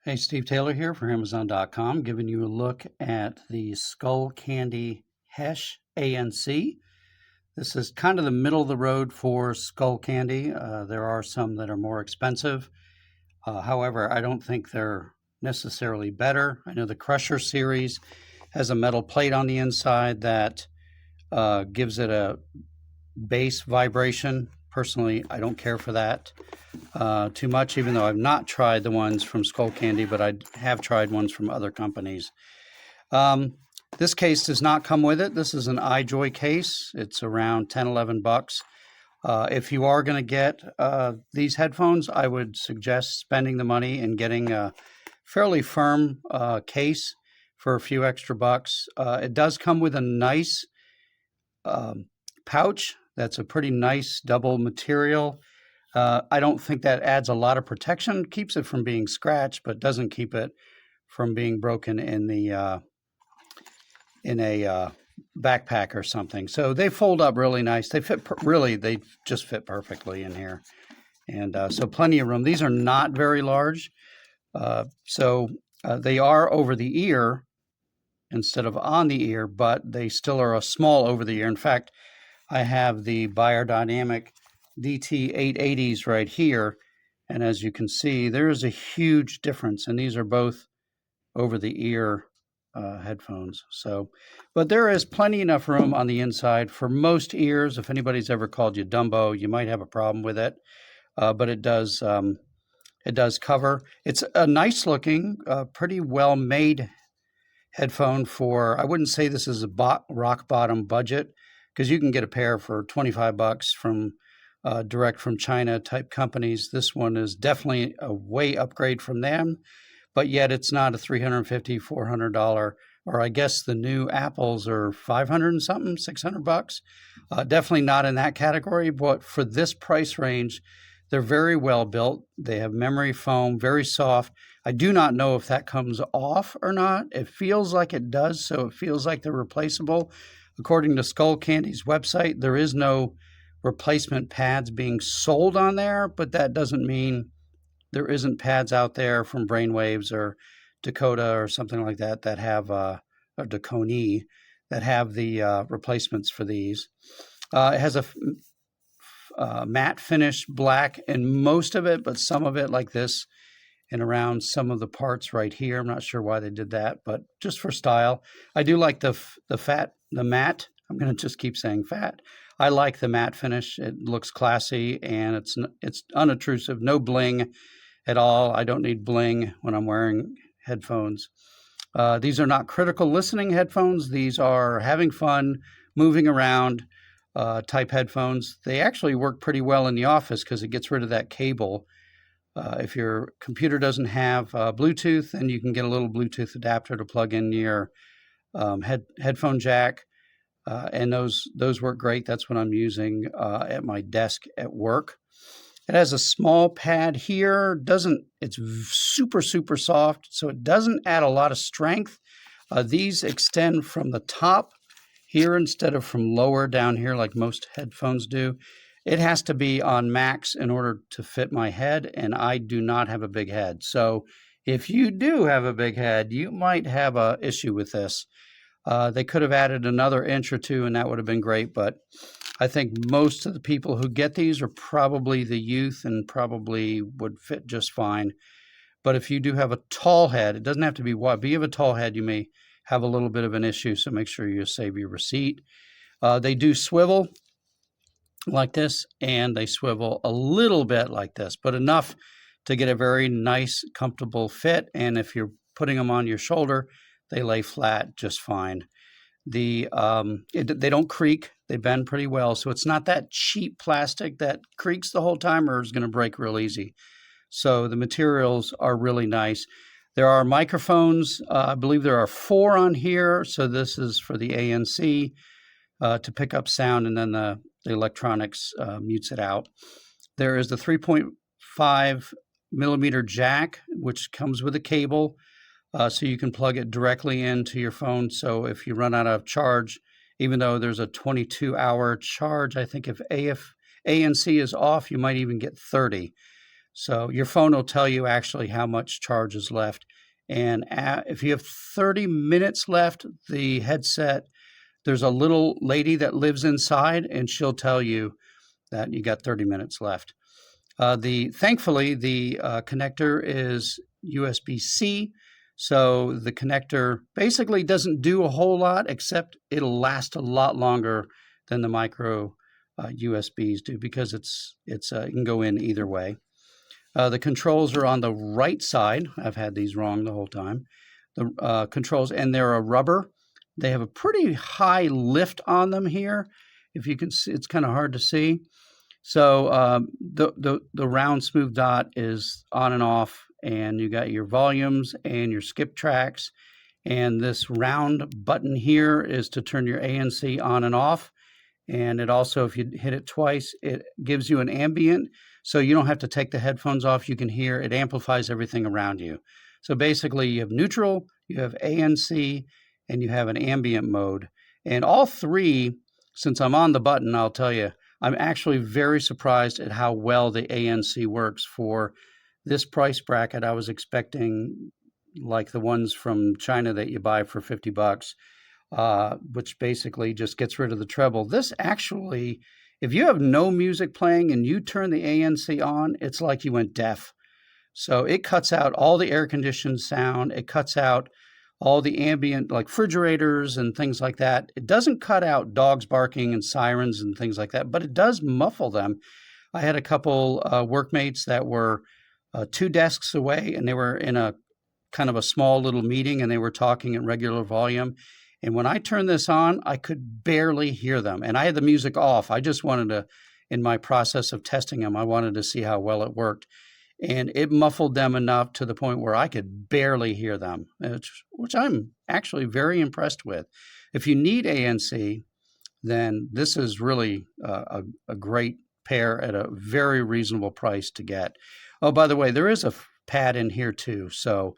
Hey, Steve Taylor here for Amazon.com, giving you a look at the Skullcandy Hesh ANC. This is kind of the middle of the road for Skullcandy. There are some that are more expensive. However, I don't think they're necessarily better. I know the Crusher series has a metal plate on the inside that gives it a bass vibration. Personally, I don't care for that too much, even though I've not tried the ones from Skullcandy, but I have tried ones from other companies. This case does not come with it. This is an iJoy case. It's around 10, 11 bucks. If you are going to get these headphones, I would suggest spending the money and getting a fairly firm case for a few extra bucks. It does come with a nice pouch. That's a pretty nice double material. I don't think that adds a lot of protection. Keeps it from being scratched, but doesn't keep it from being broken in the in a backpack or something. So they fold up really nice. They fit they just fit perfectly in here, and so plenty of room. These are not very large, so they are over the ear instead of on the ear, but they still are a small over the ear. In fact, I have the Beyerdynamic DT880s right here, and as you can see, there is a huge difference, and these are both over the ear headphones. So, but there is plenty enough room on the inside for most ears. If anybody's ever called you Dumbo, you might have a problem with it, but it does cover. It's a nice looking, pretty well made headphone for, I wouldn't say this is a rock bottom budget, because you can get a pair for 25 bucks from direct from China type companies. This one is definitely a way upgrade from them, but yet it's not a $350, $400, or I guess the new Apples are 500 and something, 600 bucks. Definitely not in that category, but for this price range, they're very well built. They have memory foam, very soft. I do not know if that comes off or not. It feels like it does, so it feels like they're replaceable. According to Skullcandy's website, there is no replacement pads being sold on there, but that doesn't mean there isn't pads out there from Brainwaves or Dakota or something like that that have, or Dakoni, that have the replacements for these. It has a matte finish black in most of it, but some of it like this and around some of the parts right here. I'm not sure why they did that, but just for style. I do like the matte. I'm going to just keep saying fat. I like the matte finish. It looks classy and it's unobtrusive, no bling at all. I don't need bling when I'm wearing headphones. These are not critical listening headphones. These are having fun, moving around type headphones. They actually work pretty well in the office because it gets rid of that cable. If your computer doesn't have Bluetooth, then you can get a little Bluetooth adapter to plug in your headphone jack, and those work great. That's what I'm using at my desk at work. It has a small pad here. It's super, super soft, so it doesn't add a lot of strength. These extend from the top here instead of from lower down here like most headphones do. It has to be on max in order to fit my head, and I do not have a big head. So if you do have a big head, you might have an issue with this. They could have added another inch or two, and that would have been great, but I think most of the people who get these are probably the youth and probably would fit just fine. But if you do have a tall head, it doesn't have to be wide, but you have a tall head, you may have a little bit of an issue, so make sure you save your receipt. They do swivel like this, and they swivel a little bit like this, but enough to get a very nice, comfortable fit. And if you're putting them on your shoulder, they lay flat just fine. They don't creak. They bend pretty well, so it's not that cheap plastic that creaks the whole time or is going to break real easy. So the materials are really nice. There are microphones. I believe there are 4 on here. So this is for the ANC to pick up sound, and then the electronics mutes it out. There is the 3.5 millimeter jack, which comes with a cable, so you can plug it directly into your phone. So if you run out of charge, even though there's a 22-hour charge, I think if ANC is off, you might even get 30. So your phone will tell you actually how much charge is left. And if you have 30 minutes left, the headset, there's a little lady that lives inside, and she'll tell you that you got 30 minutes left. Thankfully, the connector is USB-C, so the connector basically doesn't do a whole lot, except it'll last a lot longer than the micro USBs do, because it can go in either way. The controls are on the right side. I've had these wrong the whole time. The controls, and they're a rubber. They have a pretty high lift on them here. If you can see, it's kind of hard to see. So the round smooth dot is on and off, and you got your volumes and your skip tracks. And this round button here is to turn your ANC on and off. And it also, if you hit it twice, it gives you an ambient, so you don't have to take the headphones off. You can hear, it amplifies everything around you. So basically you have neutral, you have ANC, and you have an ambient mode. And all three, since I'm on the button, I'll tell you, I'm actually very surprised at how well the ANC works for this price bracket. I was expecting like the ones from China that you buy for $50, which basically just gets rid of the treble. This actually, if you have no music playing and you turn the ANC on, it's like you went deaf. So it cuts out all the air-conditioned sound. It cuts out all the ambient, like refrigerators and things like that. It doesn't cut out dogs barking and sirens and things like that, but it does muffle them. I had a couple workmates that were 2 desks away, and they were in a kind of a small little meeting, and they were talking at regular volume. And when I turned this on, I could barely hear them. And I had the music off. I just wanted to, in my process of testing them, I wanted to see how well it worked. And it muffled them enough to the point where I could barely hear them, which I'm actually very impressed with. If you need ANC, then this is really a great pair at a very reasonable price to get. Oh, by the way, there is a pad in here too. So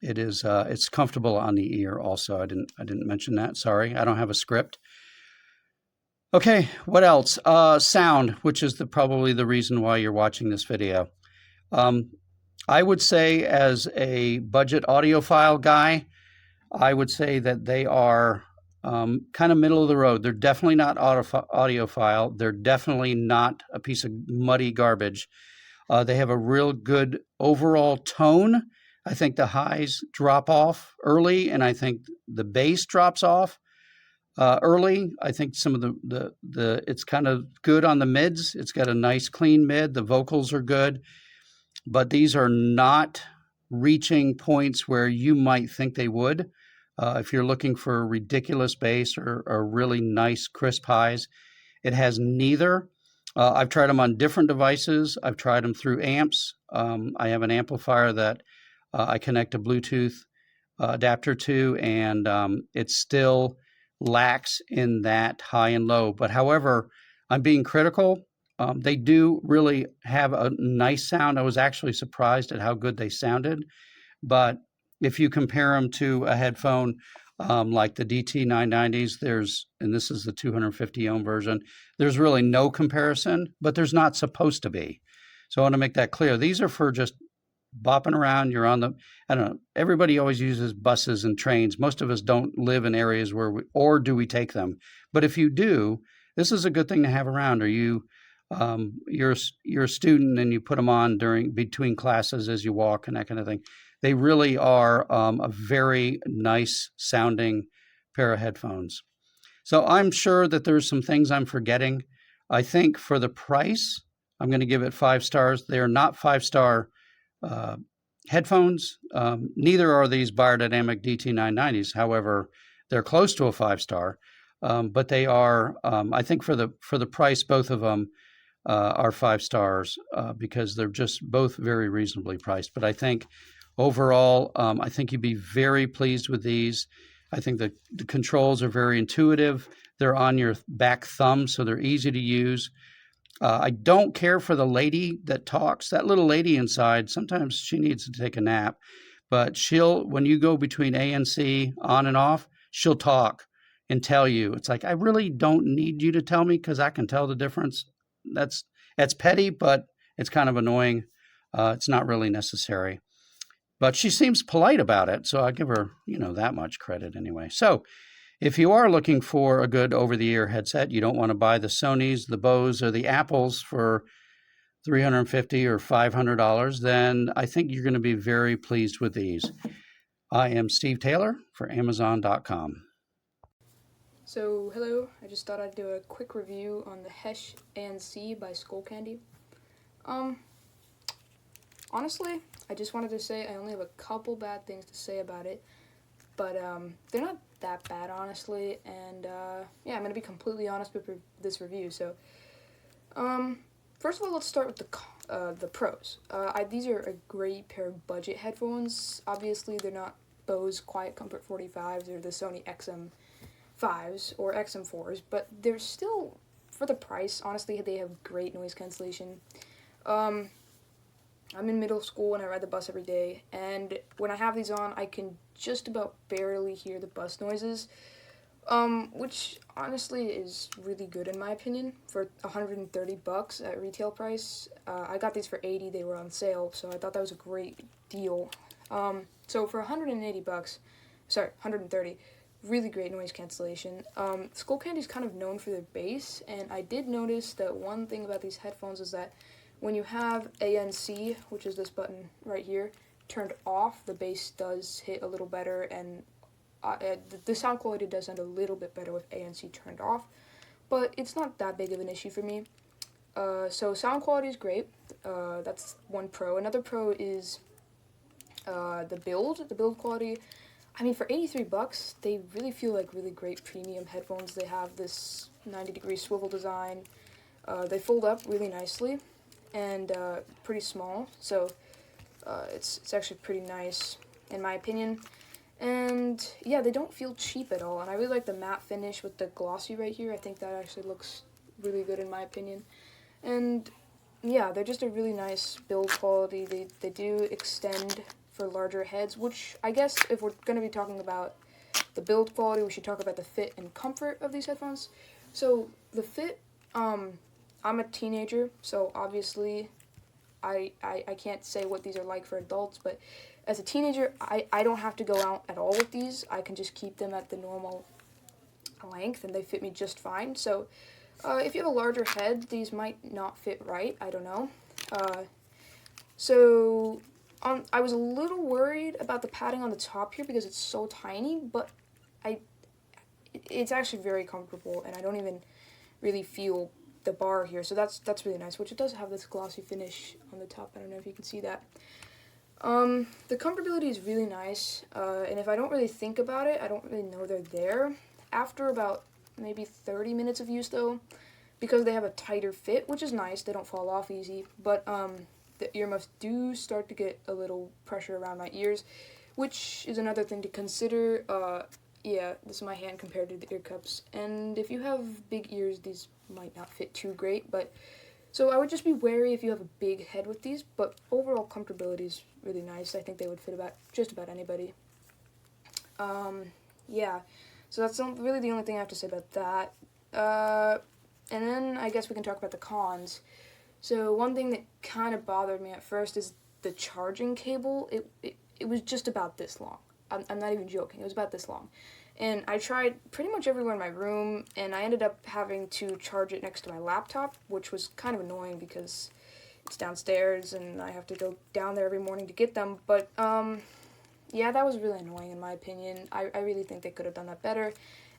it's comfortable on the ear also. I didn't mention that. Sorry, I don't have a script. Okay, what else? Sound, which is probably the reason why you're watching this video. I would say, as a budget audiophile guy, I would say that they are kind of middle of the road. They're definitely not audiophile. They're definitely not a piece of muddy garbage. They have a real good overall tone. I think the highs drop off early, and I think the bass drops off early. I think some of the it's kind of good on the mids. It's got a nice clean mid. The vocals are good, but these are not reaching points where you might think they would. If you're looking for ridiculous bass or really nice crisp highs, it has neither. I've tried them on different devices. I've tried them through amps. I have an amplifier that I connect a Bluetooth adapter to, and it still lacks in that high and low. But however, I'm being critical. They do really have a nice sound. I was actually surprised at how good they sounded. But if you compare them to a headphone like the DT990s, and this is the 250 ohm version, there's really no comparison, but there's not supposed to be. So I want to make that clear. These are for just bopping around. You're on I don't know, everybody always uses buses and trains. Most of us don't live in areas where or do we take them? But if you do, this is a good thing to have around. Or you're a student and you put them on between classes as you walk and that kind of thing. They really are a very nice sounding pair of headphones. So I'm sure that there's some things I'm forgetting. I think for the price, I'm going to give it 5 stars. They are not 5-star headphones. Neither are these Biodynamic DT990s. However, they're close to a 5-star. But they are, I think for the price, both of them are 5 stars because they're just both very reasonably priced. But I think overall, I think you'd be very pleased with these. I think the controls are very intuitive. They're on your back thumb, so they're easy to use. I don't care for the lady that talks. That little lady inside, sometimes she needs to take a nap. But when you go between ANC on and off, she'll talk and tell you. It's like, I really don't need you to tell me because I can tell the difference. That's petty, but it's kind of annoying. It's not really necessary. But she seems polite about it, so I give her, that much credit anyway. So if you are looking for a good over-the-ear headset, you don't want to buy the Sonys, the Bose, or the Apples for $350 or $500, then I think you're going to be very pleased with these. I am Steve Taylor for Amazon.com. So, hello, I just thought I'd do a quick review on the Hesh ANC by Skullcandy. Honestly, I just wanted to say I only have a couple bad things to say about it, but they're not that bad, honestly, and yeah, I'm going to be completely honest with this review. So, first of all, let's start with the pros. These are a great pair of budget headphones. Obviously, they're not Bose Quiet Comfort 45s or the Sony XM5s or XM4s, but they're still, for the price, honestly, they have great noise cancellation. I'm in middle school and I ride the bus every day, and when I have these on, I can just about barely hear the bus noises, which honestly is really good in my opinion. For $130 at retail price, I got these for $80. They were on sale, so I thought that was a great deal. So for $130, really great noise cancellation. Skullcandy is kind of known for their bass, and I did notice that one thing about these headphones is that when you have ANC, which is this button right here, turned off, the bass does hit a little better, and the sound quality does sound a little bit better with ANC turned off, but it's not that big of an issue for me. So sound quality is great. That's one pro. Another pro is the build quality. I mean, for $83, they really feel like really great premium headphones. They have this 90-degree swivel design. They fold up really nicely and pretty small, so it's actually pretty nice in my opinion. And yeah, they don't feel cheap at all, and I really like the matte finish with the glossy right here. I think that actually looks really good in my opinion. And yeah, they're just a really nice build quality. They do extend for larger heads, which I guess if we're going to be talking about the build quality, we should talk about the fit and comfort of these headphones. So the fit, I'm a teenager, so obviously I can't say what these are like for adults, but as a teenager, I don't have to go out at all with these. I can just keep them at the normal length, and they fit me just fine. So if you have a larger head, these might not fit right. I don't know. I was a little worried about the padding on the top here because it's so tiny, but it's actually very comfortable, and I don't even really feel the bar here, so that's really nice, which it does have this glossy finish on the top. I don't know if you can see that. The comfortability is really nice, and if I don't really think about it, I don't really know they're there. After about maybe 30 minutes of use, though, because they have a tighter fit, which is nice, they don't fall off easy, but the earmuffs do start to get a little pressure around my ears, which is another thing to consider. Yeah, this is my hand compared to the ear cups, and if you have big ears, these might not fit too great, but so I would just be wary if you have a big head with these, but overall comfortability is really nice. I think they would fit just about anybody. Yeah, so that's really the only thing I have to say about that. And then I guess we can talk about the cons. So one thing that kind of bothered me at first is the charging cable. It was just about this long. I'm not even joking. It was about this long. And I tried pretty much everywhere in my room, and I ended up having to charge it next to my laptop, which was kind of annoying because it's downstairs and I have to go down there every morning to get them. But yeah, that was really annoying in my opinion. I really think they could have done that better,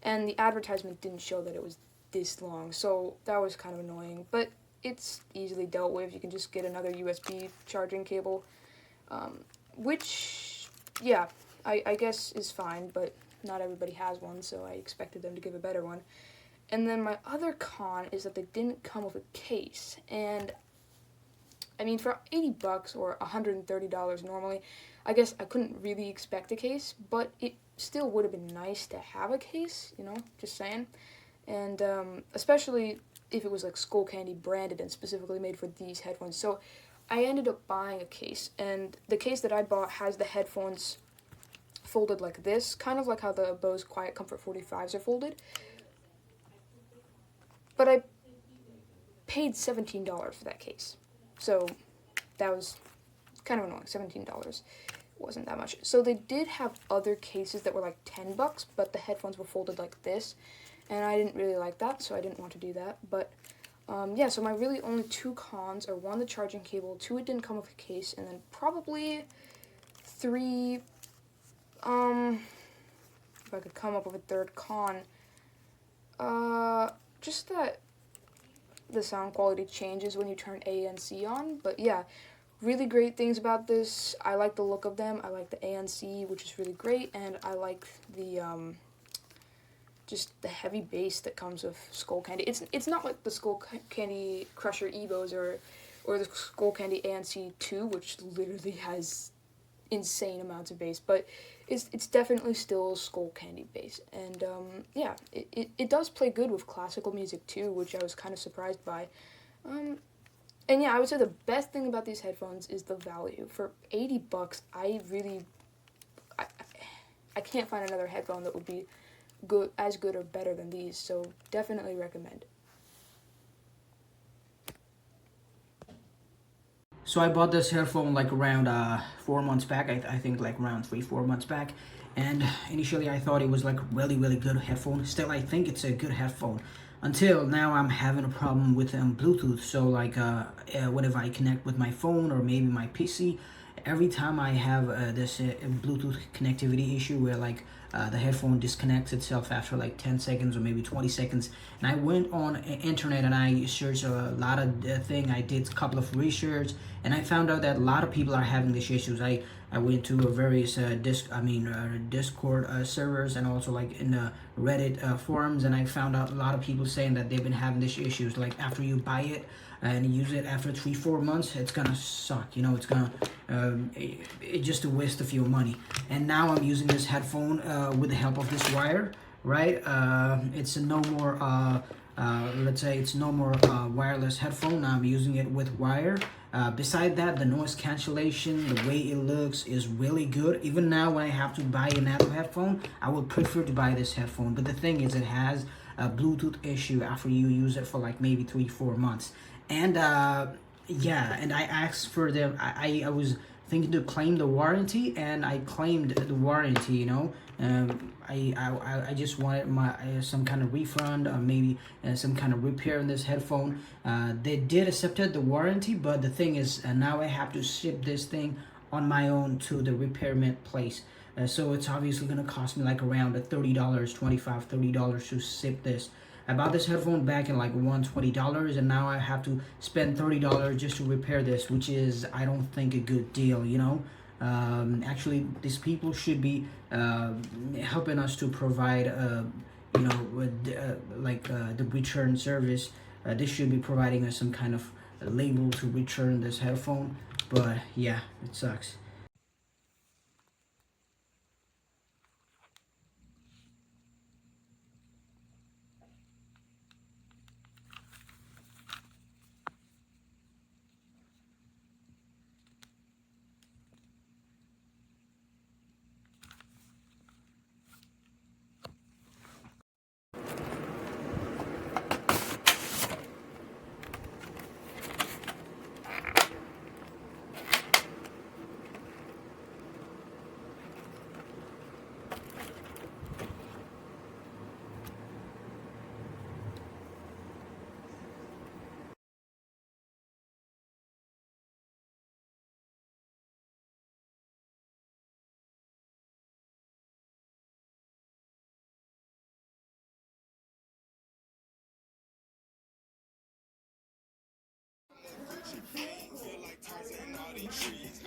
and the advertisement didn't show that it was this long, so that was kind of annoying. But it's easily dealt with. You can just get another USB charging cable, which, yeah, I guess is fine, but not everybody has one, so I expected them to give a better one. And then my other con is that they didn't come with a case, and I mean, for $80 or $130 normally, I guess I couldn't really expect a case, but it still would have been nice to have a case, just saying. And especially if it was like Skullcandy branded and specifically made for these headphones. So I ended up buying a case, and the case that I bought has the headphones folded like this, kind of like how the Bose Quiet Comfort 45s are folded. But I paid $17 for that case. So that was kind of annoying. $17 wasn't that much. So they did have other cases that were like $10, but the headphones were folded like this, and I didn't really like that, so I didn't want to do that. But yeah, so my really only two cons are, one, the charging cable, two, it didn't come with a case, and then probably three, if I could come up with a third con, just that the sound quality changes when you turn ANC on. But yeah, really great things about this. I like the look of them. I like the ANC, which is really great, and I like the just the heavy bass that comes with Skullcandy. It's not like the Skullcandy Crusher Evos or the Skullcandy ANC 2, which literally has insane amounts of bass, but it's definitely still Skullcandy bass. And yeah, it does play good with classical music too, which I was kind of surprised by. And yeah, I would say the best thing about these headphones is the value. For $80, I can't find another headphone that would be as good or better than these, so definitely recommend. So I bought this headphone like around 4 months back. I think like around 3-4 months back. And initially I thought it was like really good headphone. Still, I think it's a good headphone. Until now I'm having a problem with Bluetooth. So like whenever I connect with my phone or maybe my PC, every time I have this Bluetooth connectivity issue where like the headphone disconnects itself after like 10 seconds or maybe 20 seconds. And I went on internet and I searched a lot of things. I did a couple of research and I found out that a lot of people are having these issues. I went to various Discord servers and also like in the Reddit forums, and I found out a lot of people saying that they've been having these issues. Like after you buy it and use it after 3-4 months, it's gonna suck. You know, it's gonna it's just a waste of your money. And now I'm using this headphone with the help of this wire, right? It's a no more let's say it's no more wireless headphone. I'm using it with wire. Beside that, the noise cancellation, the way it looks is really good. Even now when I have to buy another headphone, I would prefer to buy this headphone. But the thing is, it has a Bluetooth issue after you use it for like maybe 3-4 months. And yeah, and I asked for them. I was thinking to claim the warranty, and I claimed the warranty, you know. I just wanted my some kind of refund or maybe some kind of repair in this headphone. They did accepted the warranty, but the thing is now I have to ship this thing on my own to the repairment place. So it's obviously gonna cost me like around $30, $25-$30 to ship this. I bought this headphone back in like $120, and now I have to spend $30 just to repair this, which is, I don't think, a good deal, you know. Actually, these people should be helping us to provide, you know, the return service. They should be providing us some kind of label to return this headphone. But yeah, it sucks. Feel like Tarzan, all these trees.